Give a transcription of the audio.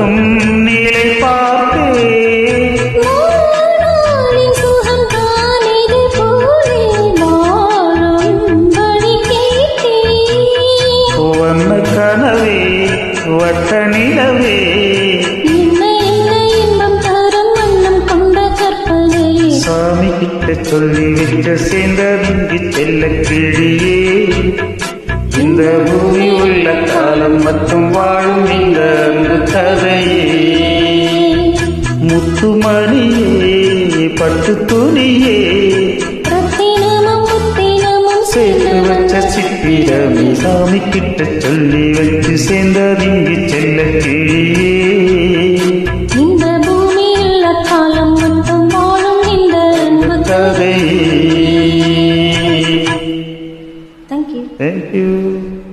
வரும் நிலை பார்த்தே வண்ண கனவே வட்ட நிலவே சாமி கிட்ட சொல்லி விட்ட சேர்ந்ததுங்கி செல்ல கிழியே இந்த பூமி உள்ள காலம் மட்டும் வாழும் இந்த அன்பு கதையே முத்துமணியே பட்டு துணியே சேர்த்து வச்ச சித்திரமே சாமி கிட்ட சொல்லி வச்சு சேர்ந்ததுங்கி செல்ல கிழியே Thank you. Thank you.